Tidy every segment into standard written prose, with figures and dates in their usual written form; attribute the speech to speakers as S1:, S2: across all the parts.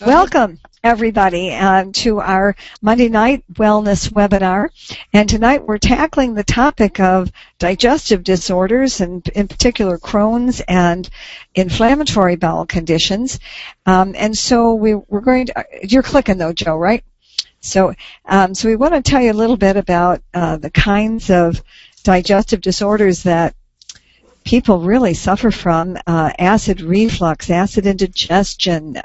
S1: Welcome, everybody, to our Monday night wellness webinar. And tonight we're tackling the topic of digestive disorders, and in particular Crohn's and inflammatory bowel conditions. And so we're going to, you're clicking though, Joe, right? So we want to tell you a little bit about the kinds of digestive disorders that people really suffer from: acid reflux, acid indigestion,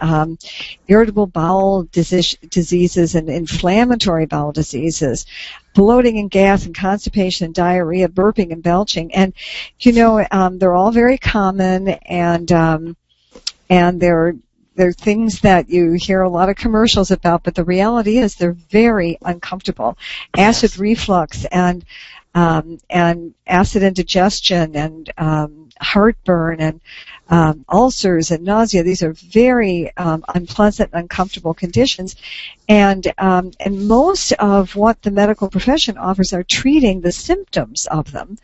S1: irritable bowel diseases and inflammatory bowel diseases, bloating and gas and constipation and diarrhea, burping and belching. And, you know, they're all very common, and they're things that you hear a lot of commercials about, but the reality is they're very uncomfortable. Acid reflux and acid indigestion and heartburn and ulcers and nausea. These are very unpleasant and uncomfortable conditions, and most of what the medical profession offers are treating the symptoms of them,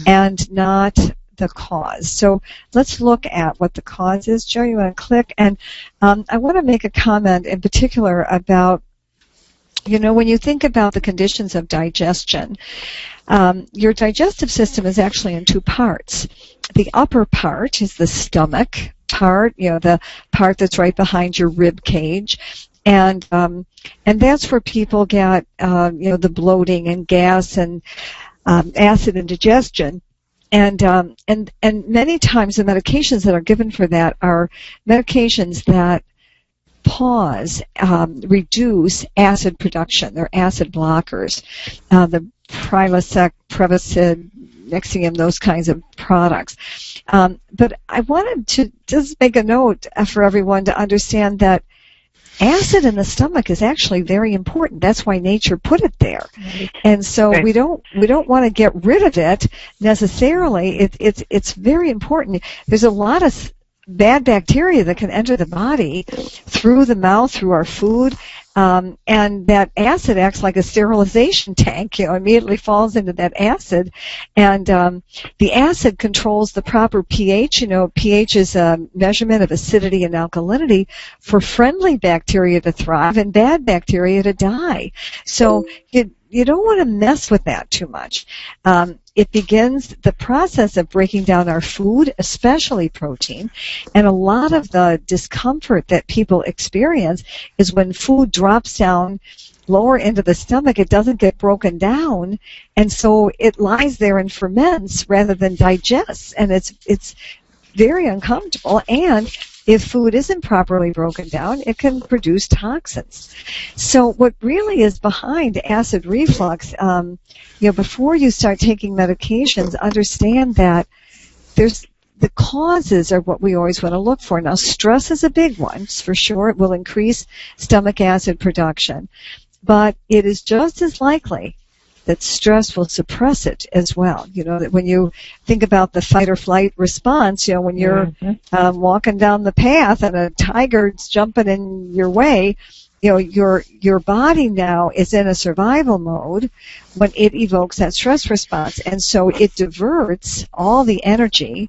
S1: and not the cause. So let's look at what the cause is. Joe, you want to click? And I want to make a comment in particular about, you know, when you think about the conditions of digestion, your digestive system is actually in two parts. The upper part is the stomach part, you know, the part that's right behind your rib cage, and that's where people get, you know, the bloating and gas and acid indigestion. And many times the medications that are given for that are medications that reduce acid production. They're acid blockers. The Prilosec, Prevacid, Nexium, those kinds of products. But I wanted to just make a note for everyone to understand that acid in the stomach is actually very important. That's why nature put it there. And so we don't want to get rid of it necessarily. It's very important. There's a lot of bad bacteria that can enter the body through the mouth, through our food, and that acid acts like a sterilization tank. You know, immediately falls into that acid, and the acid controls the proper pH. You know, pH is a measurement of acidity and alkalinity for friendly bacteria to thrive and bad bacteria to die. So you don't want to mess with that too much. It begins the process of breaking down our food, especially protein, and a lot of the discomfort that people experience is when food drops down lower into the stomach. It doesn't get broken down, and so it lies there and ferments rather than digests, and it's very uncomfortable. And if food isn't properly broken down, it can produce toxins. So what really is behind acid reflux, you know, before you start taking medications, understand that the causes are what we always want to look for. Now, stress is a big one, for sure. It will increase stomach acid production. But it is just as likely that stress will suppress it as well. You know, that when you think about the fight or flight response, you know, when you're walking down the path and a tiger's jumping in your way, you know, your body now is in a survival mode when it evokes that stress response. And so it diverts all the energy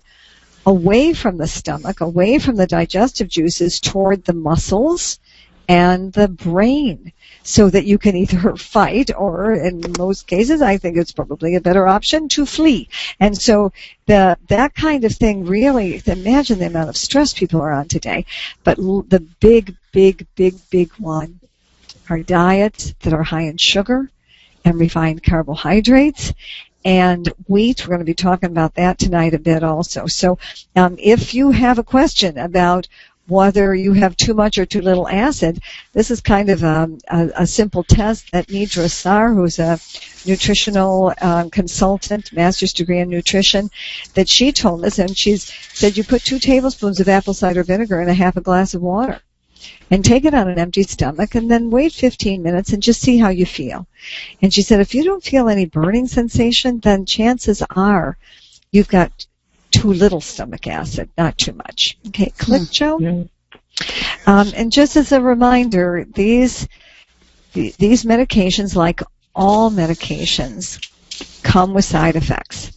S1: away from the stomach, away from the digestive juices, toward the muscles and the brain, so that you can either fight or, in most cases, I think it's probably a better option, to flee. And so that kind of thing really, imagine the amount of stress people are on today. But the big one are diets that are high in sugar and refined carbohydrates and wheat. We're going to be talking about that tonight a bit also. So if you have a question about whether you have too much or too little acid, this is kind of a simple test that Nidra Sar, who's a nutritional consultant, master's degree in nutrition, that she told us, and she said you put 2 tablespoons of apple cider vinegar in a half a glass of water and take it on an empty stomach and then wait 15 minutes and just see how you feel. And she said if you don't feel any burning sensation, then chances are you've got too little stomach acid, not too much. Okay, click, Joe. And just as a reminder, these medications, like all medications, come with side effects.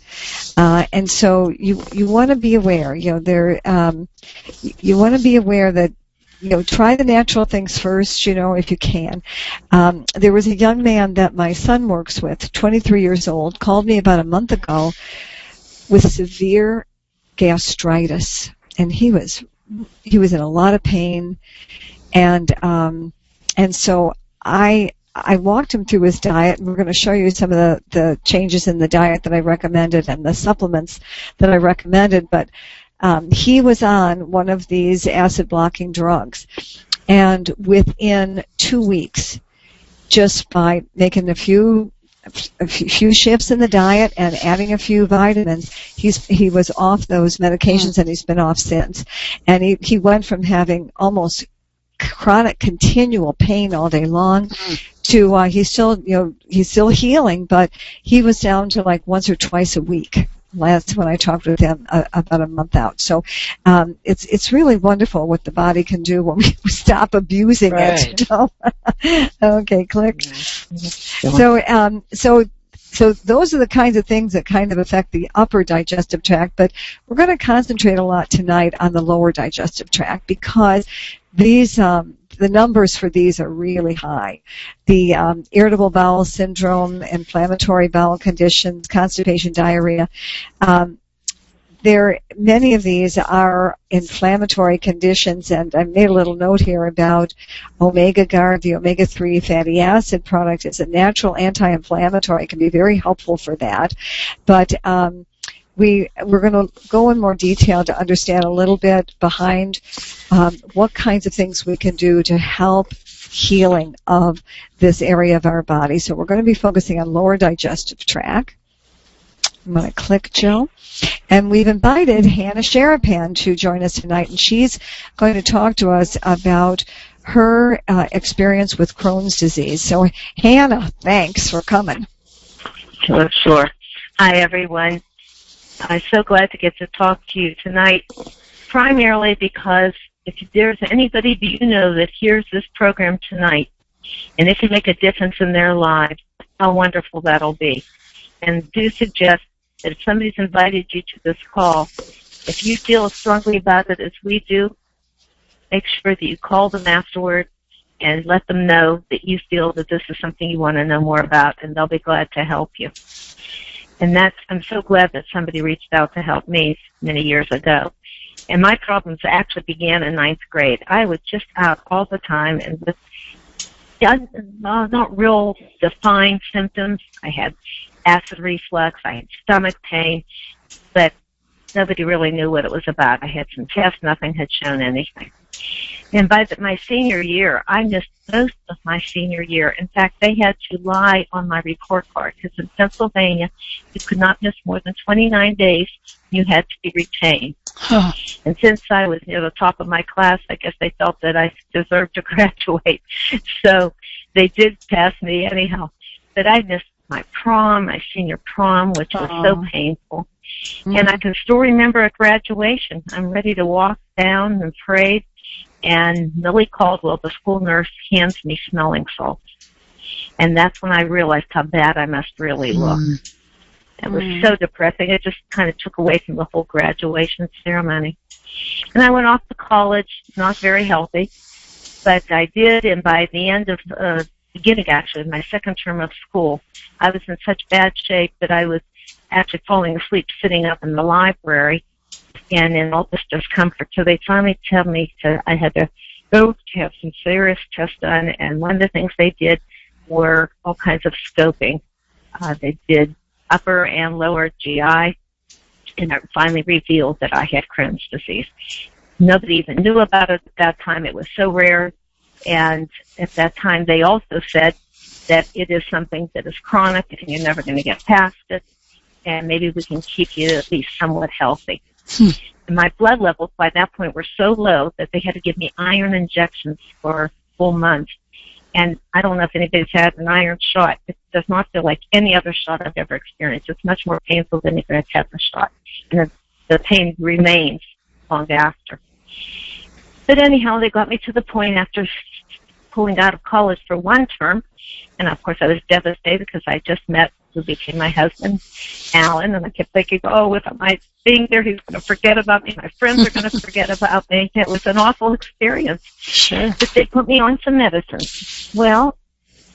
S1: And so you want to be aware. You know, you want to be aware that try the natural things first, if you can. There was a young man that my son works with, 23 years old, called me about a month ago with severe gastritis, and he was in a lot of pain, and so I walked him through his diet, and we're going to show you some of the changes in the diet that I recommended and the supplements that I recommended, but he was on one of these acid-blocking drugs, and within 2 weeks, just by making a few shifts in the diet and adding a few vitamins, he was off those medications, and he's been off since. And he went from having almost chronic continual pain all day long to he's still healing, but he was down to like once or twice a week last when I talked with him about a month out. So it's really wonderful what the body can do when we stop abusing it. Okay, click. So those are the kinds of things that kind of affect the upper digestive tract, but we're going to concentrate a lot tonight on the lower digestive tract because these the numbers for these are really high. The irritable bowel syndrome, inflammatory bowel conditions, constipation, diarrhea. Many of these are inflammatory conditions, and I made a little note here about Omega Guard. The omega-3 fatty acid product is a natural anti-inflammatory. It can be very helpful for that. But we're going to go in more detail to understand a little bit behind what kinds of things we can do to help healing of this area of our body. So we're going to be focusing on lower digestive tract. I'm going to click, Jill. And we've invited Hannah Sharapan to join us tonight, and she's going to talk to us about her experience with Crohn's disease. So, Hannah, thanks for coming.
S2: Sure. Hi, everyone. I'm so glad to get to talk to you tonight, primarily because if there's anybody that you know that hears this program tonight and it can make a difference in their lives, how wonderful that'll be. And do suggest that if somebody's invited you to this call, if you feel as strongly about it as we do, make sure that you call them afterward and let them know that you feel that this is something you want to know more about, and they'll be glad to help you. And I'm so glad that somebody reached out to help me many years ago. And my problems actually began in 9th grade. I was just out all the time and with not real defined symptoms. I had acid reflux, I had stomach pain, but nobody really knew what it was about. I had some tests, nothing had shown anything. And by my senior year, I missed most of my senior year. In fact, they had to lie on my report card because in Pennsylvania, you could not miss more than 29 days. You had to be retained. Huh. And since I was near the top of my class, I guess they felt that I deserved to graduate. So they did pass me anyhow. But I missed my senior prom, which was so painful. Mm-hmm. And I can still remember at graduation, I'm ready to walk down and parade, and Millie Caldwell, the school nurse, hands me smelling salts. And that's when I realized how bad I must really look. It was so depressing. It just kind of took away from the whole graduation ceremony. And I went off to college, not very healthy, but I did, and by the end of beginning, actually, my second term of school, I was in such bad shape that I was actually falling asleep sitting up in the library and in all this discomfort. So they finally told me I had to go to have some serious tests done, and one of the things they did were all kinds of scoping. They did upper and lower GI, and it finally revealed that I had Crohn's disease. Nobody even knew about it at that time. It was so rare. And at that time, they also said that it is something that is chronic and you're never going to get past it, and maybe we can keep you at least somewhat healthy. And my blood levels by that point were so low that they had to give me iron injections for a full month. And I don't know if anybody's had an iron shot. It does not feel like any other shot I've ever experienced. It's much more painful than if I had tetanus shot. And the pain remains long after. But anyhow, they got me to the point after pulling out of college for one term, and of course I was devastated because I just met who became my husband, Alan, and I kept thinking, oh, if I'm being there, he's going to forget about me. My friends are going to forget about me. It was an awful experience.
S1: Sure.
S2: But they put me on some medicines. Well,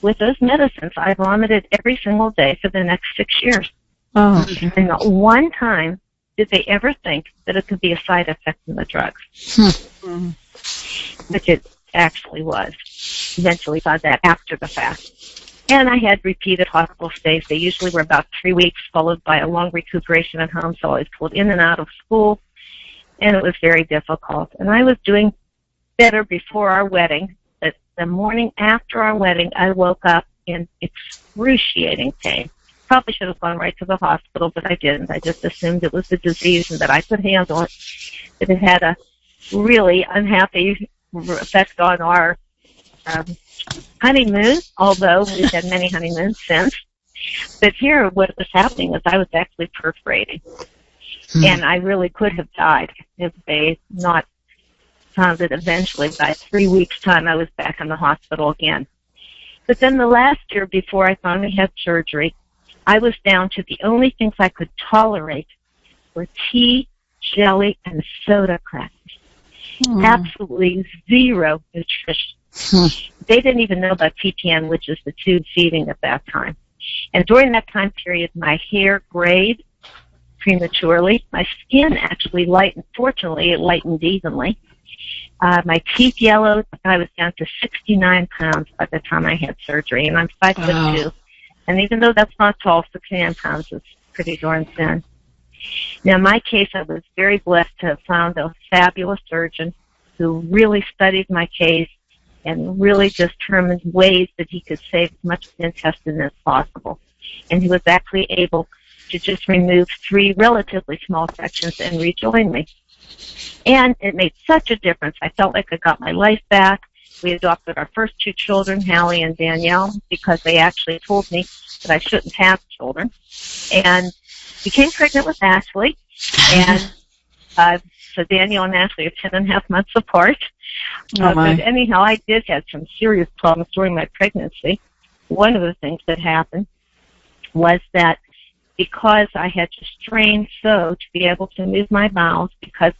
S2: with those medicines, I vomited every single day for the next 6 years.
S1: Oh.
S2: And not one time did they ever think that it could be a side effect from the drugs. Which it actually was. Eventually found that after the fact. And I had repeated hospital stays. They usually were about 3 weeks, followed by a long recuperation at home, so I was pulled in and out of school, and it was very difficult. And I was doing better before our wedding, but the morning after our wedding, I woke up in excruciating pain. Probably should have gone right to the hospital, but I didn't. I just assumed it was a disease and that I could handle it. But it had a really unhappy effect on our honeymoon, although we've had many honeymoons since. But here, what was happening was I was actually perforating. And I really could have died if they not found it eventually. By 3 weeks' time, I was back in the hospital again. But then the last year before I finally had surgery, I was down to the only things I could tolerate were tea, jelly, and soda crackers. Absolutely zero nutrition. They didn't even know about TPN, which is the tube feeding at that time. And during that time period, my hair grayed prematurely. My skin actually lightened. Fortunately, it lightened evenly. My teeth yellowed. I was down to 69 pounds by the time I had surgery, and I'm 5'2". And even though that's not tall, 69 pounds is pretty darn thin. Now, in my case, I was very blessed to have found a fabulous surgeon who really studied my case and really determined ways that he could save as much of the intestine as possible. And he was actually able to just remove 3 relatively small sections and rejoin me. And it made such a difference. I felt like I got my life back. We adopted our first 2 children, Hallie and Danielle, because they actually told me that I shouldn't have children. And became pregnant with Ashley. And so Danielle and Ashley are 10.5 months apart. But anyhow, I did have some serious problems during my pregnancy. One of the things that happened was that because I had to strain so to be able to move my bowels, because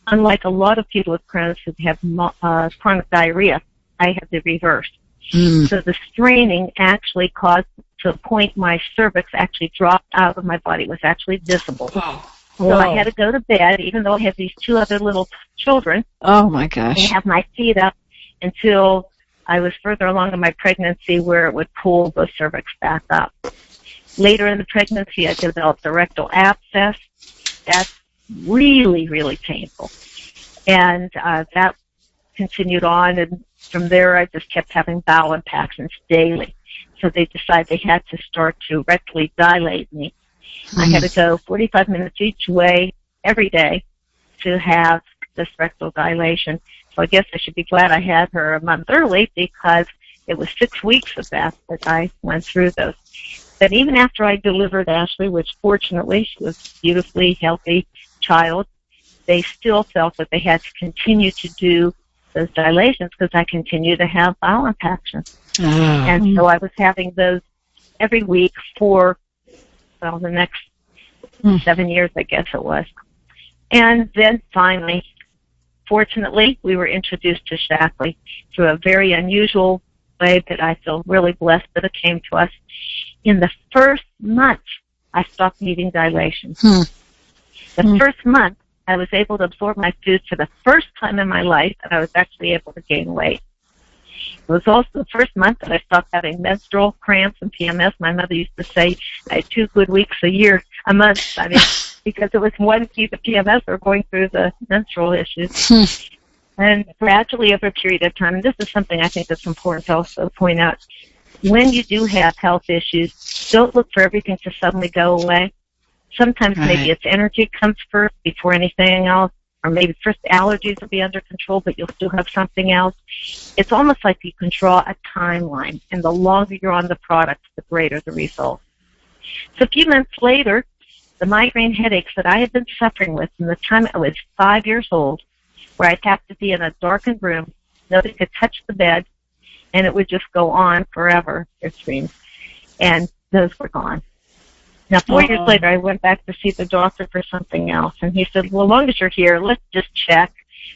S2: unlike a lot of people with Crohn's who have chronic diarrhea, I have the reverse. So the straining actually caused to a point my cervix actually dropped out of my body. It was actually visible. So I had to go to bed, even though I had these 2 other little children.
S1: Oh, my gosh.
S2: And have my feet up until I was further along in my pregnancy where it would pull the cervix back up. Later in the pregnancy, I developed a rectal abscess. That's really, really painful. And that continued on, and from there I just kept having bowel impactions daily. So they decided they had to start to rectally dilate me. I had to go 45 minutes each way every day to have this rectal dilation. So I guess I should be glad I had her a month early, because it was 6 weeks of that I went through those. But even after I delivered Ashley, which fortunately she was a beautifully healthy child, they still felt that they had to continue to do those dilations because I continued to have bowel impactions. And so I was having those every week for, well, the next 7 years, I guess it was. And then finally, fortunately, we were introduced to Shaklee through a very unusual way that I feel really blessed that it came to us. In the first month, I stopped needing dilation. The first month, I was able to absorb my food for the first time in my life, and I was actually able to gain weight. It was also the first month that I stopped having menstrual cramps and PMS. My mother used to say I had 2 good weeks a month, I mean, because it was one piece of PMS or going through the menstrual issues. And gradually over a period of time, and this is something I think that's important to also point out, when you do have health issues, don't look for everything to suddenly go away. Sometimes maybe it's energy comes first before anything else, or maybe first allergies will be under control, but you'll still have something else. It's almost like you can draw a timeline, and the longer you're on the product, the greater the result. So a few months later, the migraine headaches that I had been suffering with from the time I was 5 years old, where I'd have to be in a darkened room, nobody could touch the bed, and it would just go on forever, it seemed. And those were gone. Now, 4 years later, I went back to see the doctor for something else, and he said, well, as long as you're here, let's just check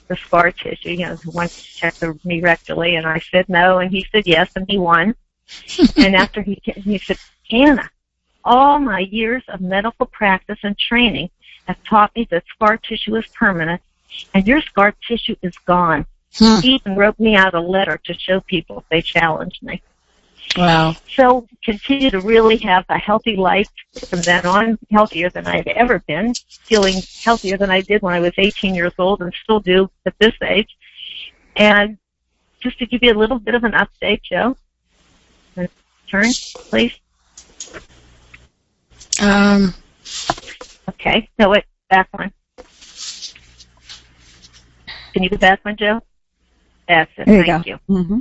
S2: the scar tissue. He wants to check me rectally, and I said no, and he said yes, and he won. And after he said, Anna, all my years of medical practice and training have taught me that scar tissue is permanent, and your scar tissue is gone. He even wrote me out a letter to show people if they challenged me.
S3: Wow.
S2: So continue to really have a healthy life from then on, healthier than I've ever been, feeling healthier than I did when I was 18 years old and still do at this age. And just to give you a little bit of an update, Joe, turn, please. Okay. No, wait, back one. Can you go back one, Joe? That's it. Thank you.
S1: Mm-hmm.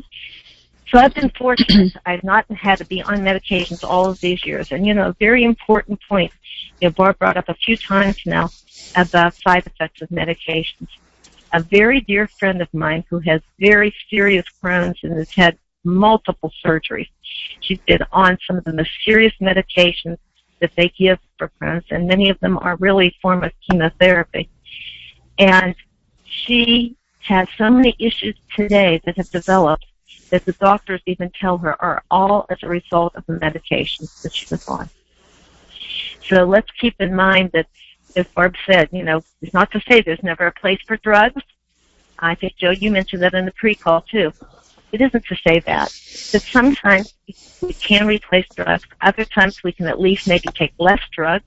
S2: So I've been fortunate. I've not had to be on medications all of these years. And, a very important point, Barb brought up a few times now about side effects of medications. A very dear friend of mine who has very serious Crohn's and has had multiple surgeries. She's been on some of the most serious medications that they give for Crohn's, and many of them are really a form of chemotherapy. And she has so many issues today that have developed that the doctors even tell her are all as a result of the medications that she was on. So let's keep in mind that, as Barb said, it's not to say there's never a place for drugs. I think, Joe, you mentioned that in the pre-call, too. It isn't to say that. That sometimes we can replace drugs. Other times we can at least maybe take less drugs,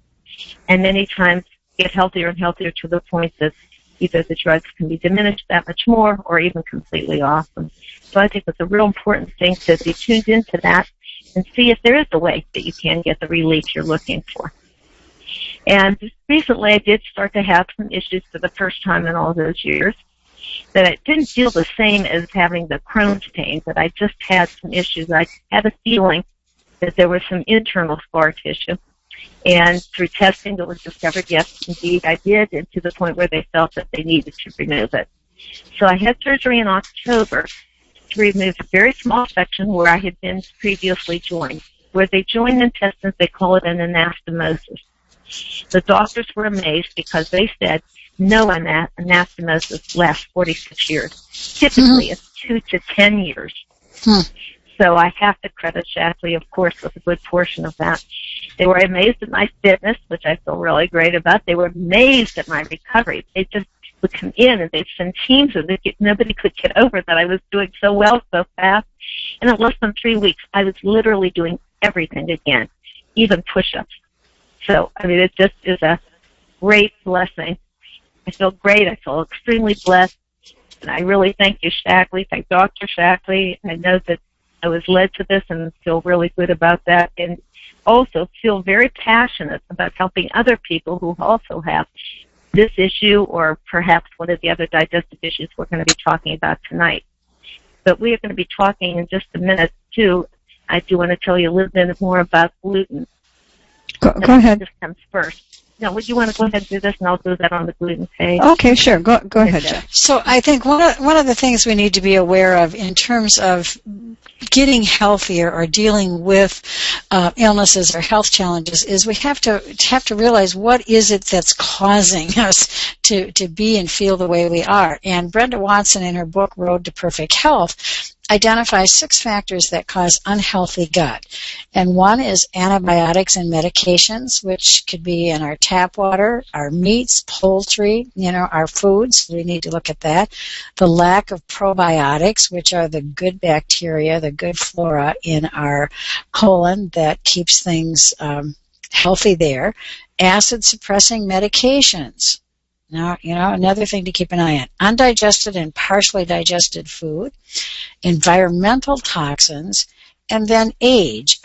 S2: and many times get healthier and healthier to the point that either the drugs can be diminished that much more or even completely off them. So I think it's a real important thing to be tuned into that and see if there is a way that you can get the relief you're looking for. And just recently I did start to have some issues for the first time in all those years that it didn't feel the same as having the Crohn's pain, but I just had some issues. I had a feeling that there was some internal scar tissue. And through testing, it was discovered, yes, indeed, I did, and to the point where they felt that they needed to remove it. So I had surgery in October to remove a very small section where I had been previously joined. Where they join the intestines, they call it an anastomosis. The doctors were amazed because they said no anastomosis lasts 46 years. Typically, it's 2 to 10 years. So I have to credit Shackley, of course, with a good portion of that. They were amazed at my fitness, which I feel really great about. They were amazed at my recovery. They just would come in and they'd send teams and nobody could get over that I was doing so well so fast. And in less than 3 weeks, I was literally doing everything again, even push-ups. So, it just is a great blessing. I feel great. I feel extremely blessed. And I really thank you, Shackley. Thank Dr. Shackley. I know that I was led to this and feel really good about that, and also feel very passionate about helping other people who also have this issue or perhaps one of the other digestive issues we're going to be talking about tonight. But we are going to be talking in just a minute, too. I do want to tell you a little bit more about gluten.
S1: Go ahead.
S2: This comes first. Now, would you want to go ahead and do this, and I'll do that on the gluten page?
S1: Okay, sure. Go ahead, Jeff.
S3: So I think one of the things we need to be aware of in terms of getting healthier or dealing with illnesses or health challenges is we have to realize what is it that's causing us to be and feel the way we are. And Brenda Watson, in her book Road to Perfect Health, identifies 6 factors that cause unhealthy gut. And one is antibiotics and medications, which could be in our tap water, our meats, poultry, our foods. We need to look at that. The lack of probiotics, which are the good bacteria, the good flora in our colon that keeps things healthy there. Acid-suppressing medications. Now, another thing to keep an eye on. Undigested and partially digested food, environmental toxins, and then age.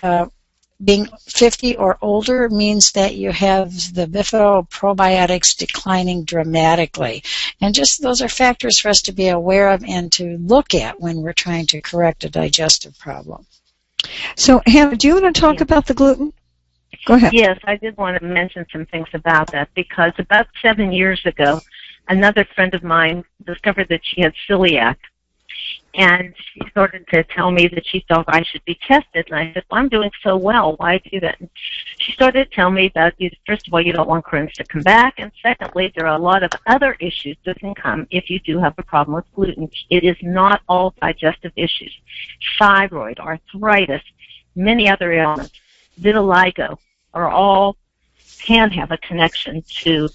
S3: Being 50 or older means that you have the bifidobprobiotics declining dramatically. And just those are factors for us to be aware of and to look at when we're trying to correct a digestive problem.
S1: So, Hannah, do you want to talk about the gluten? Go ahead.
S2: Yes, I did want to mention some things about that because about 7 years ago, another friend of mine discovered that she had celiac. And she started to tell me that she felt I should be tested. And I said, well, I'm doing so well. Why do that? And she started to tell me that, first of all, you don't want Crohn's to come back. And secondly, there are a lot of other issues that can come if you do have a problem with gluten. It is not all digestive issues. Thyroid, arthritis, many other ailments, vitiligo, can have a connection to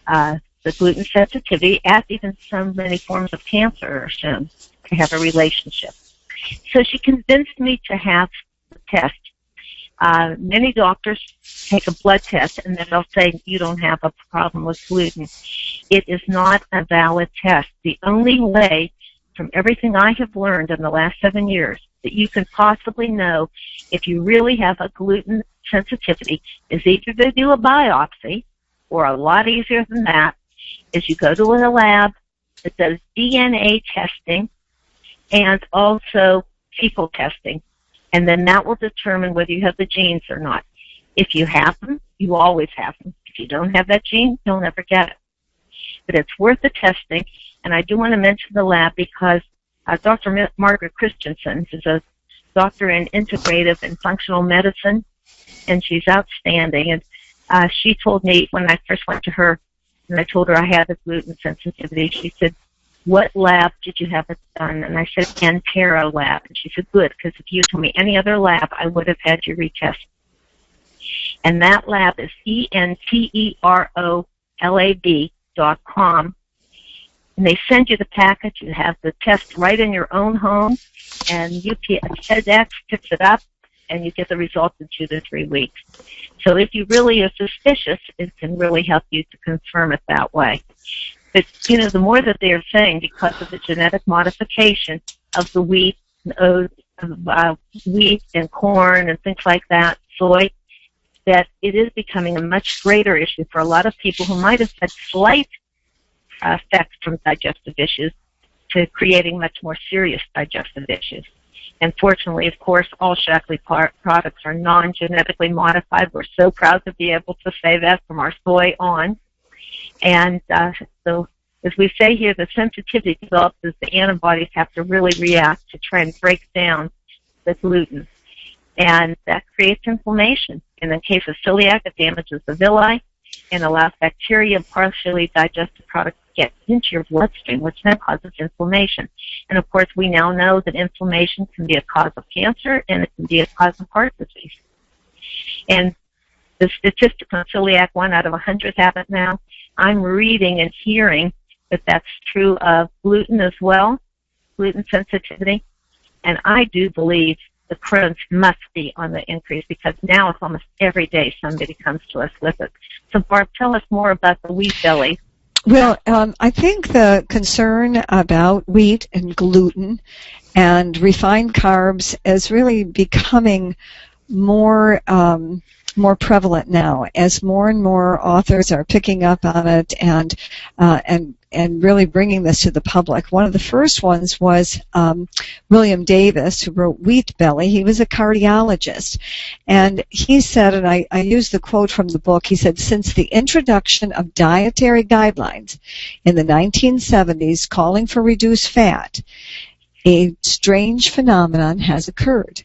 S2: the gluten sensitivity, as even so many forms of cancer are shown to have a relationship. So she convinced me to have the test. Many doctors take a blood test and then they'll say you don't have a problem with gluten. It is not a valid test. The only way, from everything I have learned in the last 7 years, that you can possibly know if you really have a gluten sensitivity is either to do a biopsy, or a lot easier than that is you go to a lab that does DNA testing and also fecal testing, and then that will determine whether you have the genes or not. If you have them, you always have them. If you don't have that gene, you'll never get it. But it's worth the testing, and I do want to mention the lab because Dr. Margaret Christensen is a doctor in integrative and functional medicine, and she's outstanding. And she told me when I first went to her, and I told her I had a gluten sensitivity, she said, what lab did you have it done? And I said, Entero lab. And she said, good, because if you told me any other lab, I would have had you retest. And that lab is ENTEROLAB.com. And they send you the package. You have the test right in your own home, and FedEx picks it up, and you get the results in 2 to 3 weeks. So if you really are suspicious, it can really help you to confirm it that way. But, the more that they are saying, because of the genetic modification of the wheat and oats, wheat and corn and things like that, soy, that it is becoming a much greater issue for a lot of people who might have had slight effects from digestive issues to creating much more serious digestive issues. And fortunately, of course, all Shaklee products are non-genetically modified. We're so proud to be able to say that from our soy on. And so, as we say here, the sensitivity develops as the antibodies have to really react to try and break down the gluten. And that creates inflammation. In the case of celiac, it damages the villi and allows bacteria and partially digested products to get into your bloodstream, which then causes inflammation. And, of course, we now know that inflammation can be a cause of cancer and it can be a cause of heart disease. And the statistics on celiac, 1 out of 100 have it now. I'm reading and hearing that that's true of gluten as well, gluten sensitivity. And I do believe the Crohn's must be on the increase because now it's almost every day somebody comes to us with it. So, Barb, tell us more about the wheat belly.
S1: Well, I think the concern about wheat and gluten and refined carbs is really becoming more prevalent now as more and more authors are picking up on it and really bringing this to the public. One of the first ones was William Davis, who wrote Wheat Belly. He was a cardiologist. And he said, and I use the quote from the book, he said, since the introduction of dietary guidelines in the 1970s calling for reduced fat, a strange phenomenon has occurred.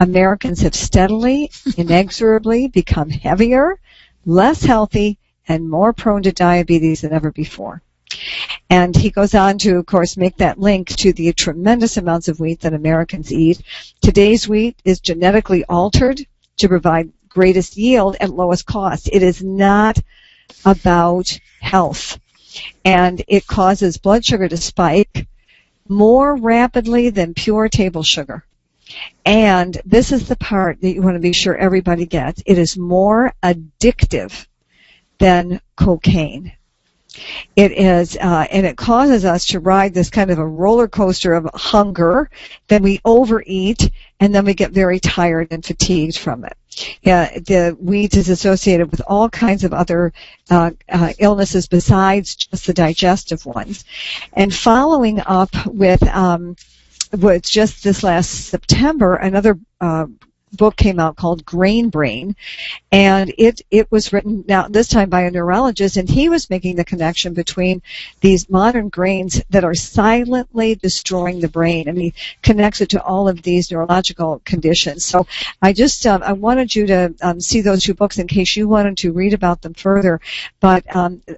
S1: Americans have steadily, inexorably become heavier, less healthy, and more prone to diabetes than ever before. And he goes on to, of course, make that link to the tremendous amounts of wheat that Americans eat. Today's wheat is genetically altered to provide greatest yield at lowest cost. It is not about health. And it causes blood sugar to spike more rapidly than pure table sugar. And this is the part that you want to be sure everybody gets. It is more addictive than cocaine. It is, and it causes us to ride this kind of a roller coaster of hunger. Then we overeat, and then we get very tired and fatigued from it. The wheat is associated with all kinds of other illnesses besides just the digestive ones. And following up with just this last September, another book came out called Grain Brain, and it was written now this time by a neurologist, and he was making the connection between these modern grains that are silently destroying the brain, and he connects it to all of these neurological conditions. So I just I wanted you to see those two books in case you wanted to read about them further, but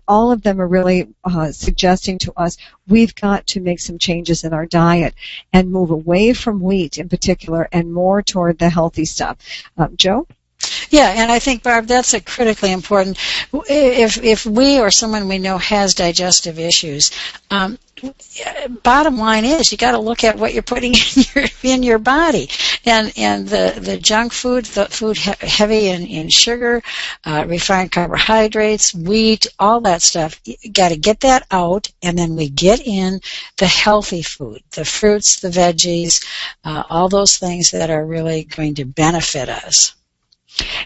S1: all of them are really suggesting to us we've got to make some changes in our diet and move away from wheat in particular and more toward the healthy stuff. Joe?
S3: Yeah, and I think, Barb, that's a critically important. If we or someone we know has digestive issues, bottom line is you got to look at what you're putting in your body, and the junk food, the food heavy in sugar, refined carbohydrates, wheat, all that stuff. You got to get that out, and then we get in the healthy food, the fruits, the veggies, all those things that are really going to benefit us.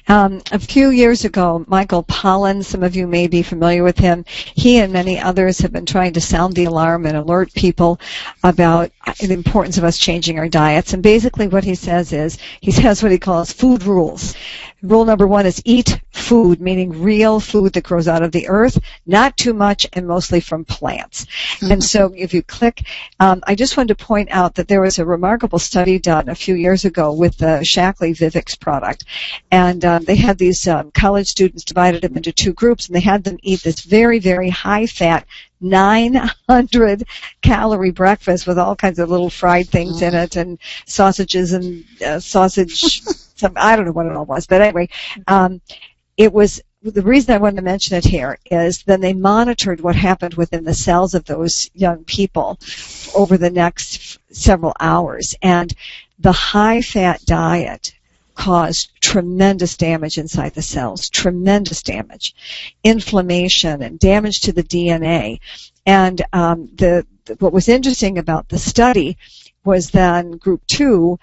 S1: A few years ago, Michael Pollan, some of you may be familiar with him, he and many others have been trying to sound the alarm and alert people about the importance of us changing our diets. And basically what he says is, he has what he calls food rules. Rule number 1 is eat food, meaning real food that grows out of the earth, not too much and mostly from plants. Mm-hmm. And so if you click, I just wanted to point out that there was a remarkable study done a few years ago with the Shaklee Vivix product. And they had these college students, divided them into two groups, and they had them eat this very, very high-fat 900-calorie breakfast with all kinds of little fried things in it and sausages and sausage, I don't know what it all was. But anyway, it was, the reason I wanted to mention it here is then they monitored what happened within the cells of those young people over the next several hours. And the high-fat diet caused tremendous damage inside the cells, tremendous damage, inflammation and damage to the DNA. And what was interesting about the study was then group 2,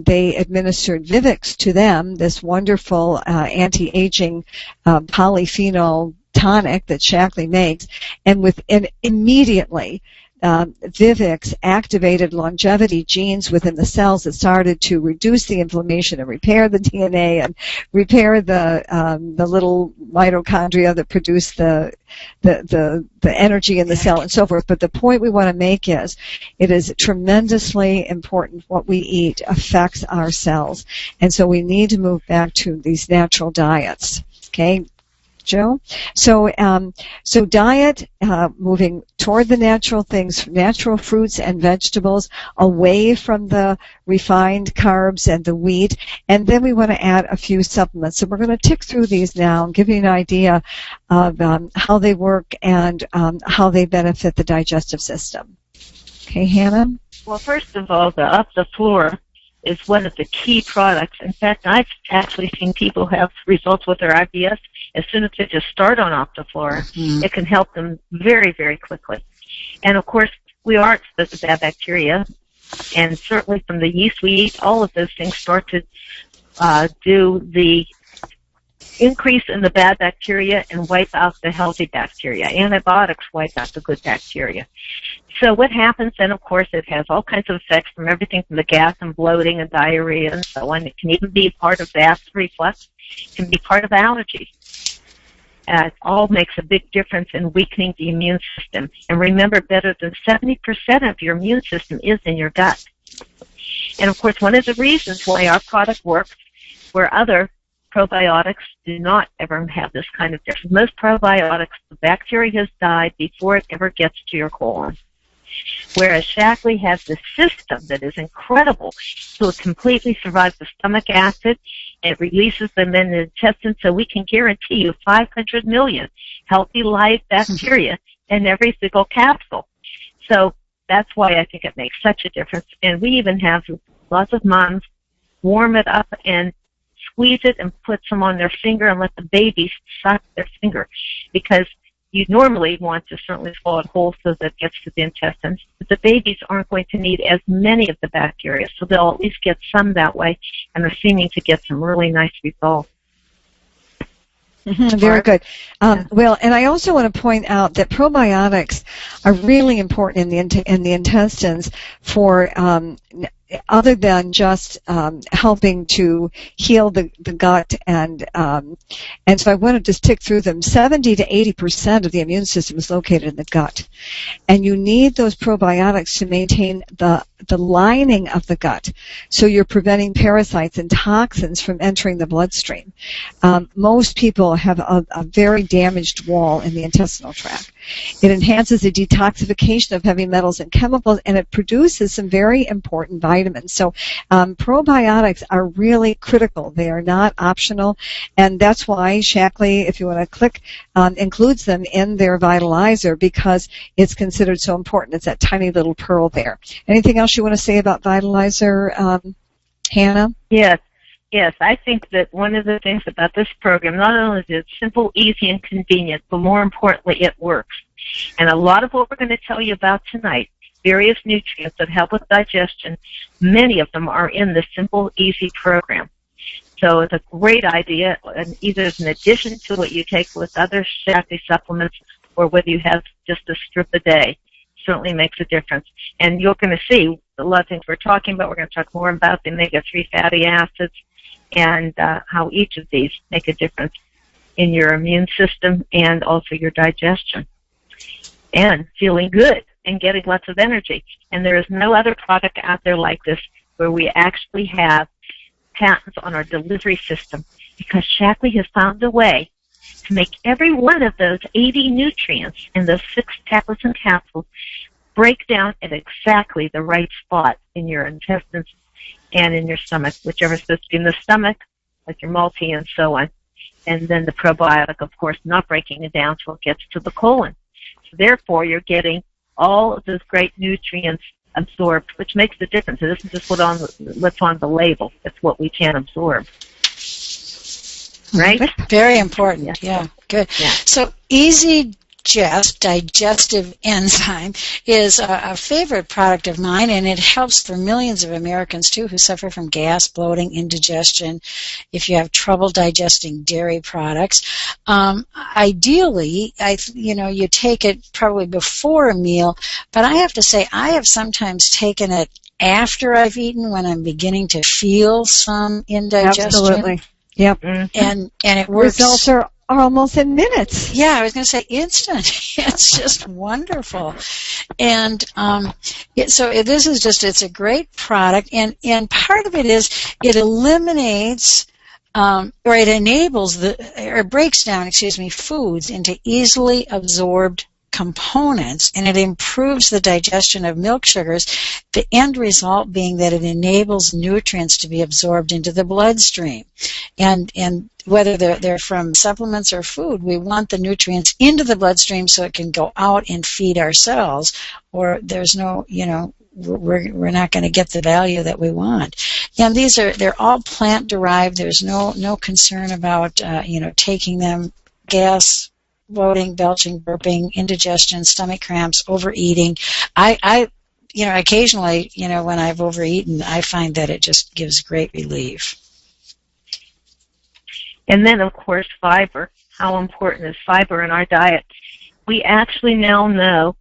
S1: they administered Vivix to them, this wonderful anti-aging polyphenol tonic that Shaklee makes, and immediately Vivix activated longevity genes within the cells that started to reduce the inflammation and repair the DNA and repair the little mitochondria that produce the energy in the cell and so forth. But the point we want to make is it is tremendously important what we eat affects our cells. And so we need to move back to these natural diets. Okay? Joe? So diet, moving toward the natural things, natural fruits and vegetables, away from the refined carbs and the wheat, and then we want to add a few supplements. So we're going to tick through these now and give you an idea of how they work and how they benefit the digestive system. Okay, Hannah?
S2: Well, first of all, the Up the Floor is one of the key products. In fact, I've actually seen people have results with their IBS as soon as they just start on Optiflora. Mm-hmm. It can help them very, very quickly. And, of course, we are exposed to bad bacteria, and certainly from the yeast we eat, all of those things start to do the increase in the bad bacteria and wipe out the healthy bacteria. Antibiotics wipe out the good bacteria. So what happens then, of course, it has all kinds of effects from everything from the gas and bloating and diarrhea and so on. It can even be part of the acid reflux. It can be part of allergies. It all makes a big difference in weakening the immune system. And remember, better than 70% of your immune system is in your gut. And, of course, one of the reasons why our product works where other probiotics do not ever have this kind of difference. Most probiotics, the bacteria has died before it ever gets to your colon. Whereas Shaklee has this system that is incredible. So it completely survives the stomach acid. It releases them in the intestine, so we can guarantee you 500 million healthy live bacteria in every single capsule. So that's why I think it makes such a difference. And we even have lots of moms warm it up and squeeze it and put some on their finger and let the babies suck their finger, because you normally want to certainly swallow it whole so that it gets to the intestines. But the babies aren't going to need as many of the bacteria, so they'll at least get some that way, and they're seeming to get some really nice results.
S1: Mm-hmm, very good. Well, and I also want to point out that probiotics are really important in the intestines for other than just helping to heal the gut, and so I want to just tick through them. 70 to 80% of the immune system is located in the gut, and you need those probiotics to maintain the lining of the gut, so you're preventing parasites and toxins from entering the bloodstream. Most people have a very damaged wall in the intestinal tract. It enhances the detoxification of heavy metals and chemicals, and it produces some very important vitamins. So probiotics are really critical. They are not optional, and that's why Shaklee, if you want to click, includes them in their Vitalizer, because it's considered so important. It's that tiny little pearl there. Anything else you want to say about Vitalizer, Hannah?
S2: Yes. Yes, I think that one of the things about this program, not only is it simple, easy, and convenient, but more importantly, it works. And a lot of what we're going to tell you about tonight, various nutrients that help with digestion, many of them are in this simple, easy program. So it's a great idea, and either as an addition to what you take with other Shaklee supplements, or whether you have just a strip a day, certainly makes a difference. And you're going to see a lot of things we're talking about. We're going to talk more about the omega-3 fatty acids, and how each of these make a difference in your immune system and also your digestion. And feeling good and getting lots of energy. And there is no other product out there like this where we actually have patents on our delivery system, because Shaklee has found a way to make every one of those 80 nutrients in those 6 tablets and capsules break down at exactly the right spot in your intestines and in your stomach, whichever is supposed to be in the stomach, like your multi and so on. And then the probiotic, of course, not breaking it down till it gets to the colon. So therefore, you're getting all of those great nutrients absorbed, which makes the difference. It isn't just what's on the label. It's what we can absorb. Right?
S3: Very important. Yeah, good. Yeah. So digestive enzyme is a favorite product of mine, and it helps for millions of Americans too who suffer from gas, bloating, indigestion. If you have trouble digesting dairy products, ideally, you take it probably before a meal. But I have to say, I have sometimes taken it after I've eaten, when I'm beginning to feel some indigestion.
S1: Absolutely. Yep.
S3: And it works.
S1: Results are almost in minutes.
S3: Yeah, I was going to say instant. It's just wonderful. And so this is it's a great product. And part of it is it eliminates or it enables or breaks down, foods into easily absorbed components, and it improves the digestion of milk sugars, the end result being that it enables nutrients to be absorbed into the bloodstream. And whether they're from supplements or food, we want the nutrients into the bloodstream so it can go out and feed our cells, or there's no, we're not going to get the value that we want. And they're all plant derived. There's no concern about taking them. Gas, bloating, belching, burping, indigestion, stomach cramps, overeating. I occasionally, when I've overeaten, I find that it just gives great relief.
S2: And then, of course, fiber. How important is fiber in our diet? We actually now know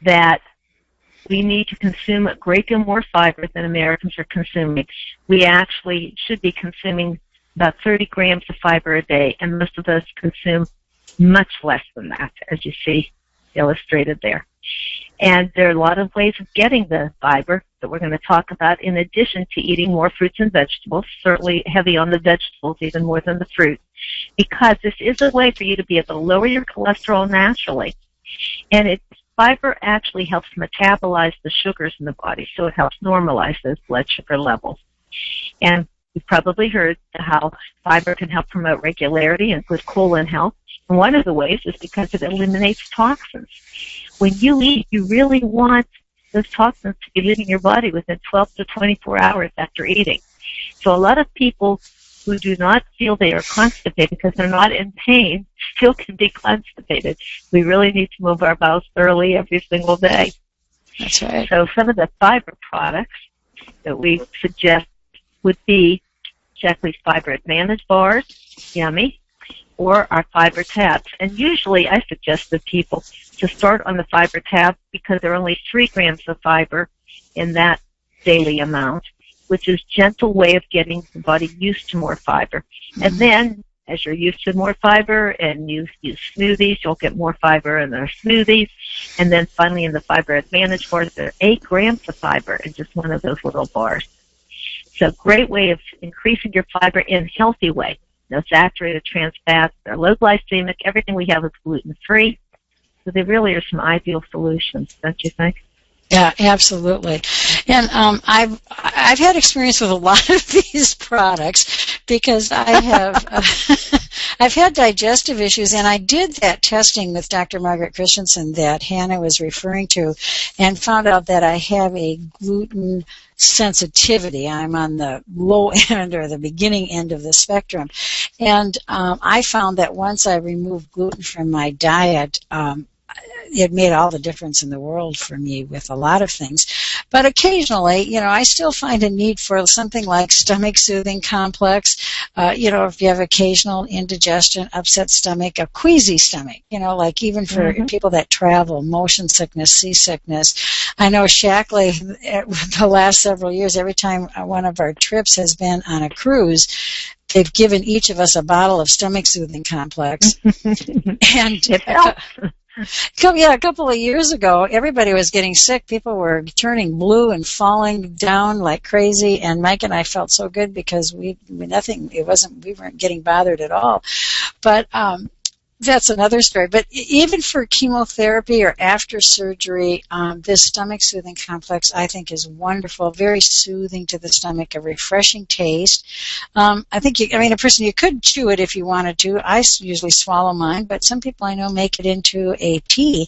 S2: that we need to consume a great deal more fiber than Americans are consuming. We actually should be consuming about 30 grams of fiber a day, and most of us consume much less than that, as you see illustrated there. And there are a lot of ways of getting the fiber that we're going to talk about, in addition to eating more fruits and vegetables, certainly heavy on the vegetables even more than the fruit, because this is a way for you to be able to lower your cholesterol naturally. And fiber actually helps metabolize the sugars in the body, so it helps normalize those blood sugar levels. And you've probably heard how fiber can help promote regularity and good colon health. And one of the ways is because it eliminates toxins. When you eat, you really want those toxins to be leaving your body within 12 to 24 hours after eating. So a lot of people who do not feel they are constipated because they're not in pain still can be constipated. We really need to move our bowels thoroughly every single day.
S3: That's right.
S2: So some of the fiber products that we suggest would be Shaklee's Fiber Advantage bars, yummy, or our fiber tabs. And usually I suggest to people to start on the fiber tab because there are only 3 grams of fiber in that daily amount, which is gentle way of getting the body used to more fiber. And then, as you're used to more fiber and you use smoothies, you'll get more fiber in their smoothies. And then finally in the Fiber Advantage bars, there are 8 grams of fiber in just one of those little bars. So great way of increasing your fiber in a healthy way. No saturated trans fats, they're low glycemic, everything we have is gluten-free. So they really are some ideal solutions, don't you think?
S3: Yeah, absolutely. And I've had experience with a lot of these products because I have I've had digestive issues, and I did that testing with Dr. Margaret Christensen that Hannah was referring to, and found out that I have a gluten sensitivity. I'm on the low end or the beginning end of the spectrum, and I found that once I removed gluten from my diet, it made all the difference in the world for me with a lot of things. But occasionally, I still find a need for something like stomach soothing complex. If you have occasional indigestion, upset stomach, a queasy stomach, like even for people that travel, motion sickness, seasickness. I know Shackley, the last several years, every time one of our trips has been on a cruise, they've given each of us a bottle of stomach soothing complex. And
S2: it helps.
S3: a couple of years ago, everybody was getting sick. People were turning blue and falling down like crazy. And Mike and I felt so good because we weren't getting bothered at all. But that's another story. But even for chemotherapy or after surgery, this stomach soothing complex I think is wonderful, very soothing to the stomach, a refreshing taste. A person, you could chew it if you wanted to. I usually swallow mine, but some people I know make it into a tea.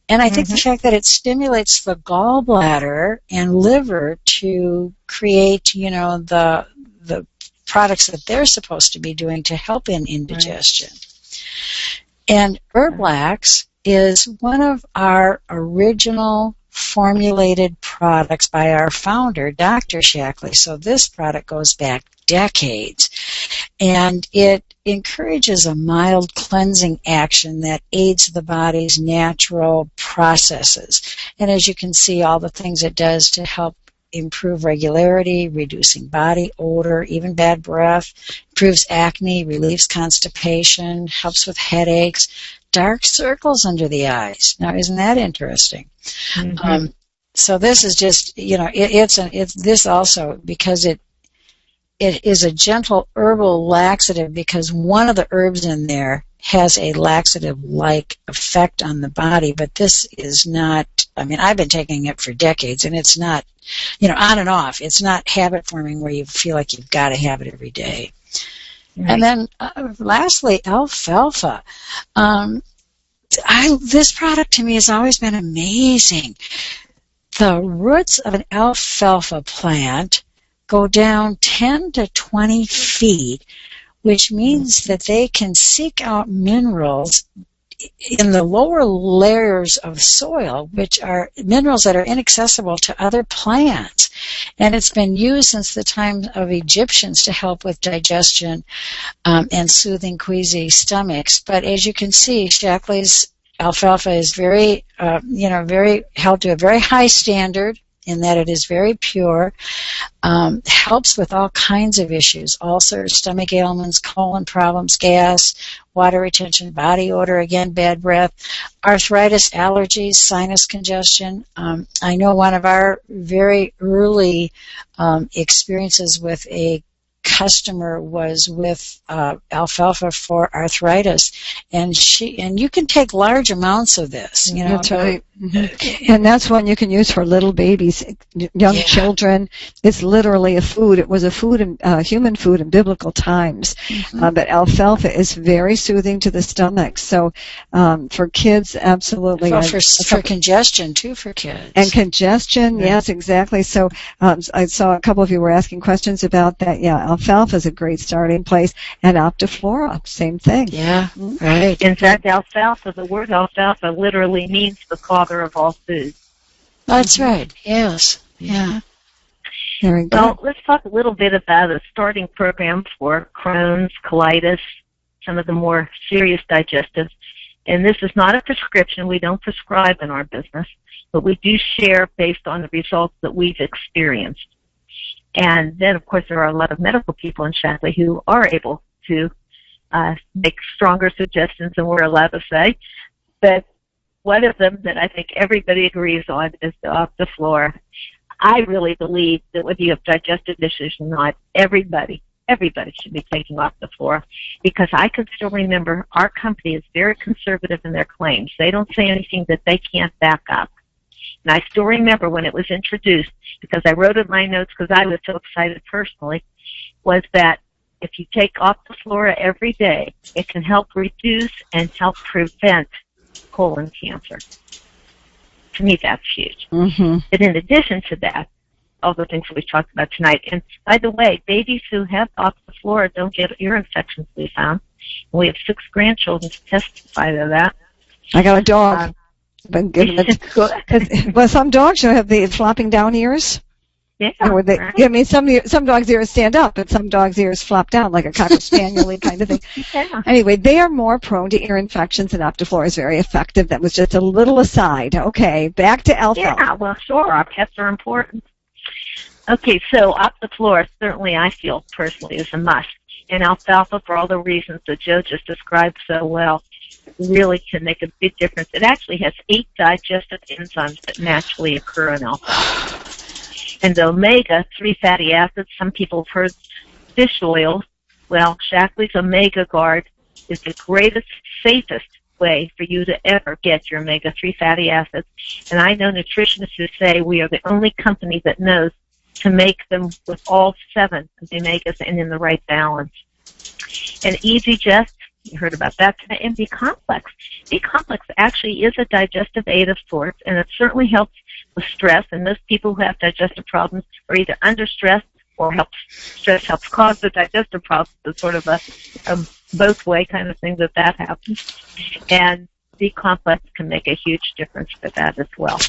S3: And I think the fact that it stimulates the gallbladder and liver to create, the products that they're supposed to be doing to help in indigestion. Right. And Herblax is one of our original formulated products by our founder, Dr. Shackley. So this product goes back decades. And it encourages a mild cleansing action that aids the body's natural processes. And as you can see, all the things it does to help improve regularity, reducing body odor, even bad breath, improves acne, relieves constipation, helps with headaches, dark circles under the eyes. Now, isn't that interesting? So this is just, it's this also because it is a gentle herbal laxative because one of the herbs in there has a laxative-like effect on the body, but this is not, I've been taking it for decades, and it's not, on and off. It's not habit-forming where you feel like you've got to have it every day. Right. And then, lastly, alfalfa. This product to me has always been amazing. The roots of an alfalfa plant go down 10 to 20 feet, which means that they can seek out minerals in the lower layers of soil, which are minerals that are inaccessible to other plants. And it's been used since the time of Egyptians to help with digestion and soothing queasy stomachs. But as you can see, Shackley's alfalfa is very held to a very high standard in that it is very pure, helps with all kinds of issues, ulcers, stomach ailments, colon problems, gas, water retention, body odor, again, bad breath, arthritis, allergies, sinus congestion. I know one of our very early experiences with a customer was with alfalfa for arthritis, and you can take large amounts of this.
S1: That's right. And that's one you can use for little babies, young children. It's literally a food. It was a food, human food in biblical times. But alfalfa is very soothing to the stomach. So for kids, absolutely.
S3: Well, for congestion too, for kids.
S1: And congestion, yes, exactly. So I saw a couple of you were asking questions about that. Yeah, alfalfa is a great starting place, and Optiflora, same thing.
S3: Yeah, right.
S2: In fact, the word alfalfa literally means the father of all food.
S3: That's right. Yes. Yeah.
S1: Very good.
S2: Well, let's talk a little bit about a starting program for Crohn's, colitis, some of the more serious digestive And this is not a prescription. We don't prescribe in our business, but we do share based on the results that we've experienced. And then, of course, there are a lot of medical people in Shaklee who are able to make stronger suggestions than we're allowed to say. But one of them that I think everybody agrees on is the Optiflora. I really believe that whether you have digestive issues or not, everybody should be taking Optiflora, because I can still remember our company is very conservative in their claims. They don't say anything that they can't back up. And I still remember when it was introduced, because I wrote in my notes because I was so excited personally, was that if you take Optiflora every day, it can help reduce and help prevent colon cancer. To me, that's huge.
S1: Mm-hmm.
S2: But in addition to that, all the things that we talked about tonight, and by the way, babies who have Optiflora don't get ear infections, we found. And we have 6 grandchildren to testify to that.
S1: I got a dog. Well, some dogs have the flopping down ears.
S2: Yeah,
S1: right. I mean, some dogs' ears stand up, but some dogs' ears flop down, like a Cocker Spaniel kind of thing.
S2: Yeah.
S1: Anyway, they are more prone to ear infections, and Optiflora is very effective. That was just a little aside. Okay, back to alfalfa.
S2: Yeah, well, sure, our pets are important. Okay, so Optiflora certainly I feel personally is a must. And alfalfa, for all the reasons that Joe just described so well, really can make a big difference. It actually has 8 digestive enzymes that naturally occur in alfalfa. And the omega-3 fatty acids, some people have heard fish oil. Well, Shaklee's Omega Guard is the greatest, safest way for you to ever get your omega-3 fatty acids. And I know nutritionists who say we are the only company that knows to make them with all 7 of the omegas and in the right balance. And Easy Just, you heard about that today, and B-Complex. B-Complex actually is a digestive aid of sorts, and it certainly helps with stress. And most people who have digestive problems are either under stress or stress helps cause the digestive problems. It's sort of a both way kind of thing that happens. And B-Complex can make a huge difference for that as well.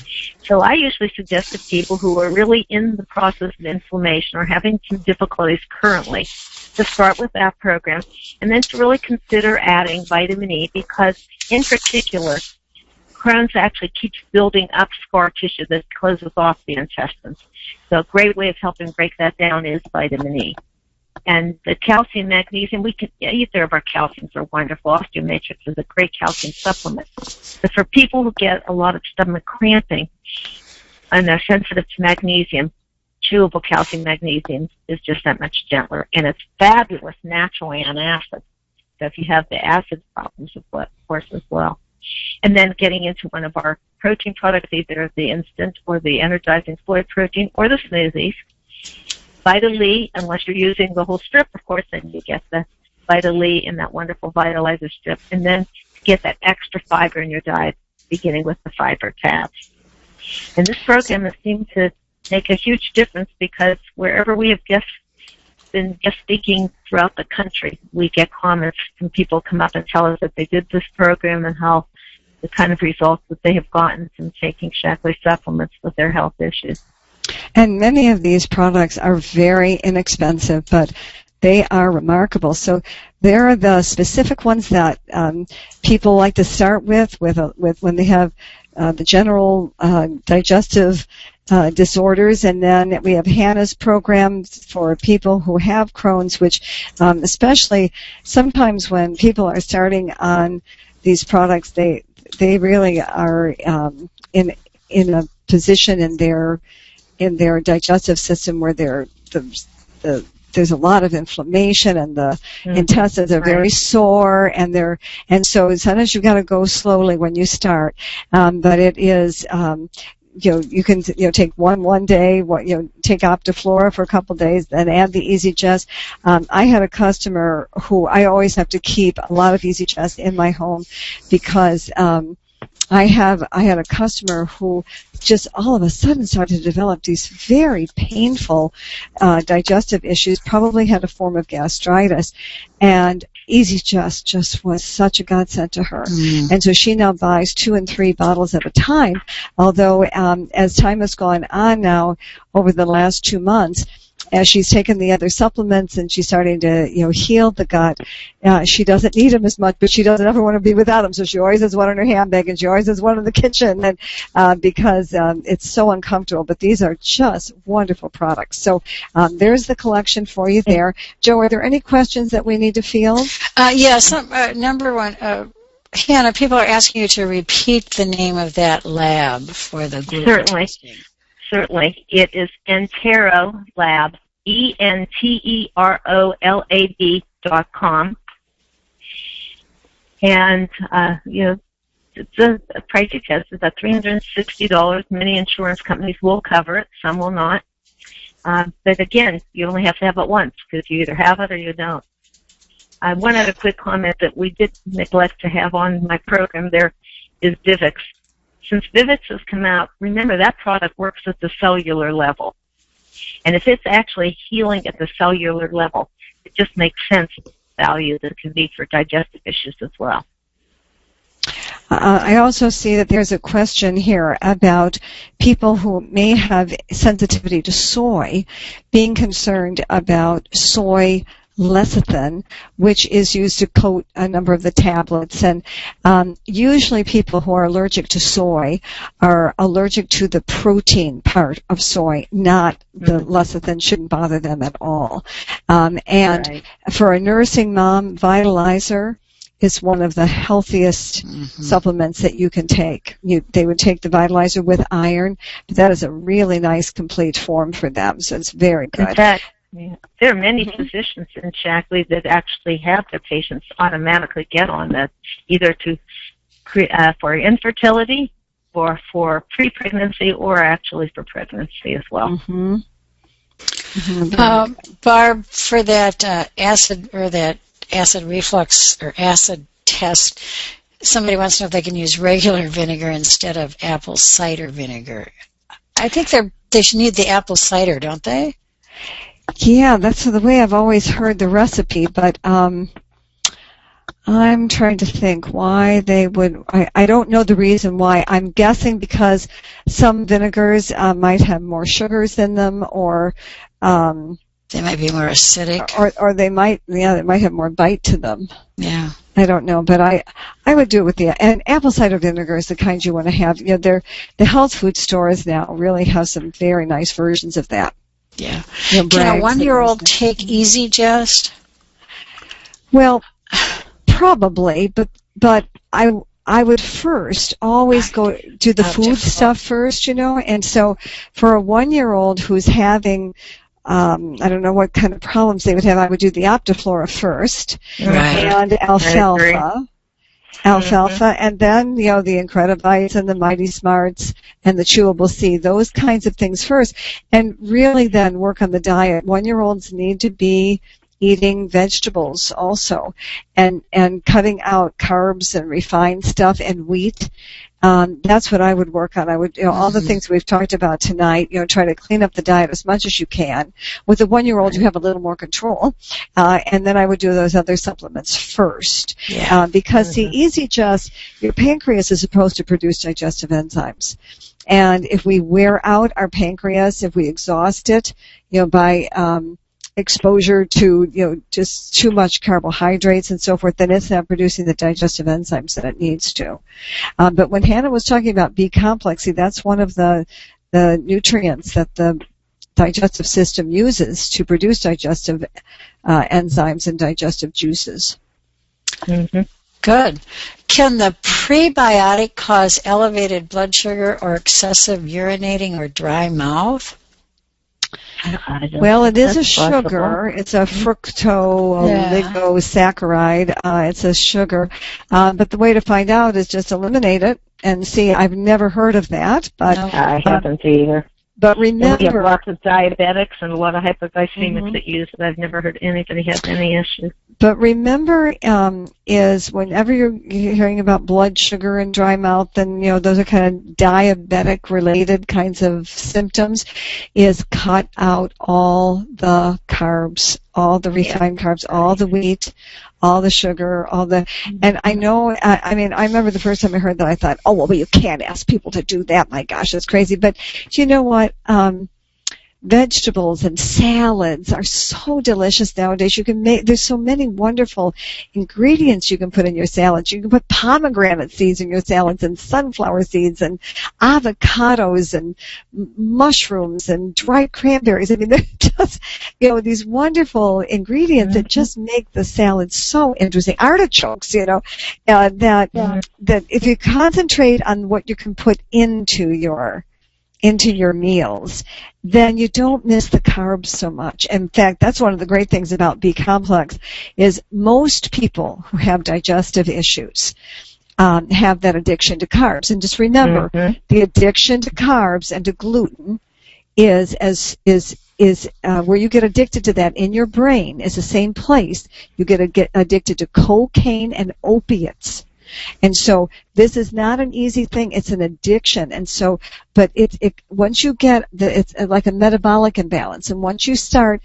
S2: So I usually suggest to people who are really in the process of inflammation or having some difficulties currently to start with that program, and then to really consider adding vitamin E, because in particular, Crohn's actually keeps building up scar tissue that closes off the intestines. So a great way of helping break that down is vitamin E. And the calcium, magnesium, either of our calciums are wonderful. Osteomatrix is a great calcium supplement. But for people who get a lot of stomach cramping and are sensitive to magnesium, chewable calcium magnesium is just that much gentler. And it's fabulous natural antacid. So if you have the acid problems, of course, as well. And then getting into one of our protein products, either the instant or the energizing soy protein or the smoothies. Vital E, unless you're using the whole strip, of course, then you get the Vital E in that wonderful Vitalizer strip. And then get that extra fiber in your diet, beginning with the fiber tabs. And this program has seemed to make a huge difference, because wherever we have been guest speaking throughout the country, we get comments from people come up and tell us that they did this program and how the kind of results that they have gotten from taking Shaklee supplements with their health issues.
S1: And many of these products are very inexpensive, but they are remarkable. So there are the specific ones that people like to start with when they have the general digestive disorders, and then we have Hannah's program for people who have Crohn's, which especially sometimes when people are starting on these products, they really are in a position in their digestive system where there's a lot of inflammation, and the intestines are very sore, and so sometimes you've got to go slowly when you start. But it is, you can take one day, take Optiflora for a couple of days, then add the Easy Just. I had a customer who I always have to keep a lot of Easy Just in my home, because I had a customer who just all of a sudden started to develop these very painful digestive issues, probably had a form of gastritis, and Easy just was such a godsend to her. And so she now buys 2 and 3 bottles at a time, although as time has gone on now over the last 2 months, as she's taken the other supplements and she's starting to, heal the gut, she doesn't need them as much, but she doesn't ever want to be without them. So she always has one in her handbag and she always has one in the kitchen, and because it's so uncomfortable. But these are just wonderful products. So there's the collection for you there. Joe, are there any questions that we need to field?
S3: Yes. Number one, Hannah, people are asking you to repeat the name of that lab for the gluten testing.
S2: Certainly. It is Entero Lab, ENTEROLAB.com. And, it's a pricey test. It's about $360. Many insurance companies will cover it. Some will not. But again, you only have to have it once because you either have it or you don't. One other quick comment that we did neglect to have on my program there is Vivix. Since Vivix has come out, remember that product works at the cellular level. And if it's actually healing at the cellular level, it just makes sense the value that it can be for digestive issues as well.
S1: I also see that there's a question here about people who may have sensitivity to soy being concerned about soy lecithin, which is used to coat a number of the tablets. And usually people who are allergic to soy are allergic to the protein part of soy, not the lecithin. Shouldn't bother them at all. And for a nursing mom, Vitalizer is one of the healthiest supplements that you can take. They would take the Vitalizer with iron, but that is a really nice complete form for them, so it's very good.
S2: In fact, there are many physicians in Shaklee that actually have their patients automatically get on that, either for infertility or for pre-pregnancy or actually for pregnancy as well.
S3: Barb, for that acid reflux or acid test, somebody wants to know if they can use regular vinegar instead of apple cider vinegar. I think they should need the apple cider, don't they?
S1: Yeah, that's the way I've always heard the recipe, but I'm trying to think why they would. I don't know the reason why. I'm guessing because some vinegars might have more sugars in them, or
S3: they might be more acidic,
S1: or they might have more bite to them.
S3: Yeah,
S1: I don't know, but I would do it with and apple cider vinegar is the kind you want to have. The health food stores now really have some very nice versions of that.
S3: Yeah. Can a 1-year-old take Easy Just?
S1: Well, probably, but I would first always go do the food stuff first, and so for a 1-year-old who's having I don't know what kind of problems they would have, I would do the Optiflora first, and alfalfa, and then, the Incredibites and the Mighty Smarts and the Chewable C, those kinds of things first, and really then work on the diet. 1-year-olds need to be eating vegetables also, and cutting out carbs and refined stuff and wheat. That's what I would work on. I would, all the things we've talked about tonight, try to clean up the diet as much as you can. With a 1-year-old, you have a little more control. And then I would do those other supplements first. Because see, Easy Just, your pancreas is supposed to produce digestive enzymes. And if we wear out our pancreas, if we exhaust it, by, exposure to, just too much carbohydrates and so forth, then it's not producing the digestive enzymes that it needs to. But when Hannah was talking about B-complex, see, that's one of the nutrients that the digestive system uses to produce digestive enzymes and digestive juices.
S3: Good. Can the prebiotic cause elevated blood sugar or excessive urinating or dry mouth?
S1: Well, it is a sugar. It's a fructooligosaccharide. It's a sugar. But the way to find out is just eliminate it and see. I've never heard of that. But
S2: I haven't either.
S1: But remember,
S2: we have lots of diabetics and a lot of hypoglycemics that use it. I've never heard anybody have any issues.
S1: But remember, is whenever you're hearing about blood sugar and dry mouth, and those are kind of diabetic-related kinds of symptoms, is cut out all the carbs, all the refined carbs, all the wheat, all the sugar, and I know, I remember the first time I heard that, I thought, oh, well, you can't ask people to do that. My gosh, that's crazy. But you know what? vegetables and salads are so delicious nowadays. You can make, there's so many wonderful ingredients you can put in your salads. You can put pomegranate seeds in your salads and sunflower seeds and avocados and mushrooms and dried cranberries. I mean, they're just, these wonderful ingredients that just make the salad so interesting. Artichokes, that if you concentrate on what you can put into your meals, then you don't miss the carbs so much. In fact, that's one of the great things about B complex is most people who have digestive issues have that addiction to carbs. And just remember, the addiction to carbs and to gluten is where you get addicted to that in your brain is the same place you get addicted to cocaine and opiates. And so this is not an easy thing. It's an addiction. And so, but once you get it's like a metabolic imbalance. And once you start,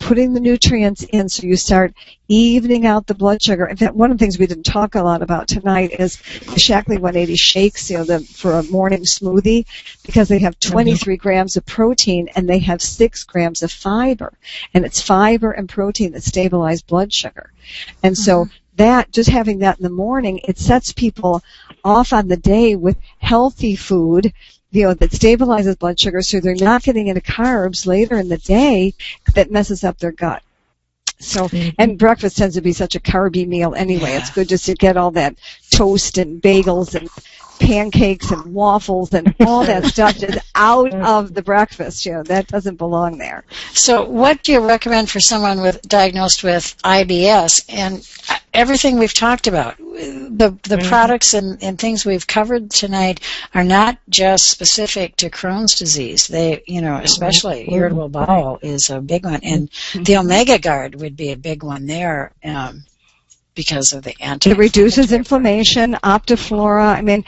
S1: putting the nutrients in, so you start evening out the blood sugar. In fact, one of the things we didn't talk a lot about tonight is the Shaklee 180 shakes, for a morning smoothie, because they have 23 grams of protein and they have 6 grams of fiber. And it's fiber and protein that stabilize blood sugar. And so, that, just having that in the morning, it sets people off on the day with healthy food, that stabilizes blood sugar, so they're not getting into carbs later in the day that messes up their gut. So, and breakfast tends to be such a carby meal anyway. It's good just to get all that toast and bagels and pancakes and waffles and all that stuff just out of the breakfast. That doesn't belong there.
S3: So what do you recommend for someone diagnosed with IBS? And everything we've talked about, the products and things we've covered tonight are not just specific to Crohn's disease. They, especially irritable bowel is a big one. And the Omega Guard would be a big one there. Because of the
S1: It reduces inflammation, Optiflora. I mean,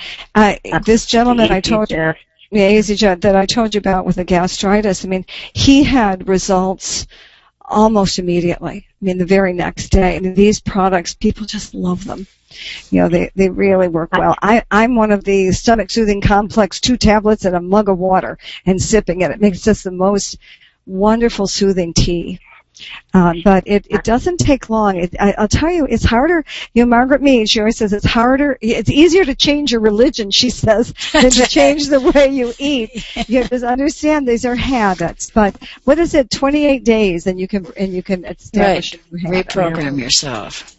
S1: this gentleman I told you, that I told you about with the gastritis, I mean, he had results almost immediately. I mean, the very next day. I mean, these products, people just love them. They really work well. I'm one of the Stomach Soothing Complex 2 tablets and a mug of water and sipping it. It makes just the most wonderful soothing tea. But it doesn't take long. I'll tell you, it's harder. Margaret Mead, she always says it's easier to change your religion, she says, than to change the way you eat. You just understand these are habits. But what is it, 28 days, and you can establish a new habit.
S3: Reprogram yourself.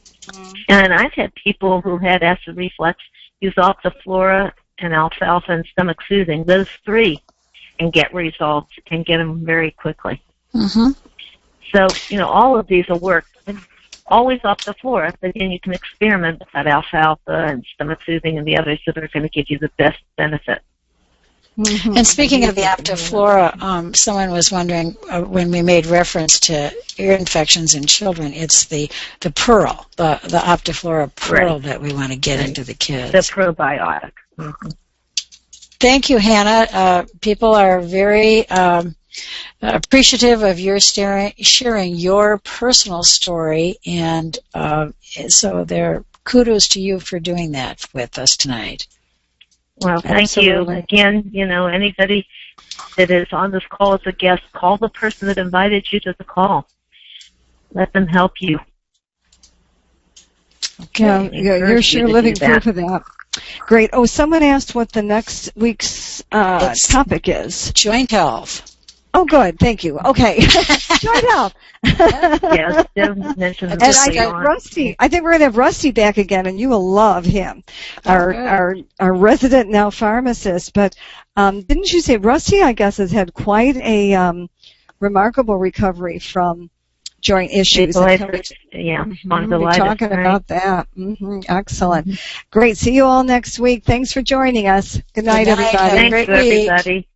S2: And I've had people who had acid reflux use Optiflora and alfalfa and stomach soothing, those 3, and get results and get them very quickly. So, all of these will work. And always Optiflora, but then you can experiment with that alfalfa and stomach soothing and the others that are going to give you the best benefit.
S3: And speaking of the Optiflora, someone was wondering when we made reference to ear infections in children, it's the pearl, the Optiflora pearl that we want to get into the kids.
S2: The probiotic.
S3: Thank you, Hannah. People are very appreciative of your sharing your personal story, and so kudos to you for doing that with us tonight.
S2: Well, thank you. Again, anybody that is on this call as a guest, call the person that invited you to the call. Let them help you.
S1: Okay. You're sure living proof of that. Great. Oh, someone asked what the next week's topic is.
S3: Joint health.
S1: Oh, good. Thank you. Okay. Joint health.
S2: Yes, Jim mentioned
S1: and I got Rusty. I think we're going to have Rusty back again, and you will love him, our resident now pharmacist. But didn't you say Rusty, I guess, has had quite a remarkable recovery from joint issues?
S2: Yeah,
S1: we're talking about that. Excellent. Great. See you all next week. Thanks for joining us. Good night, everybody.
S2: Thanks, everybody.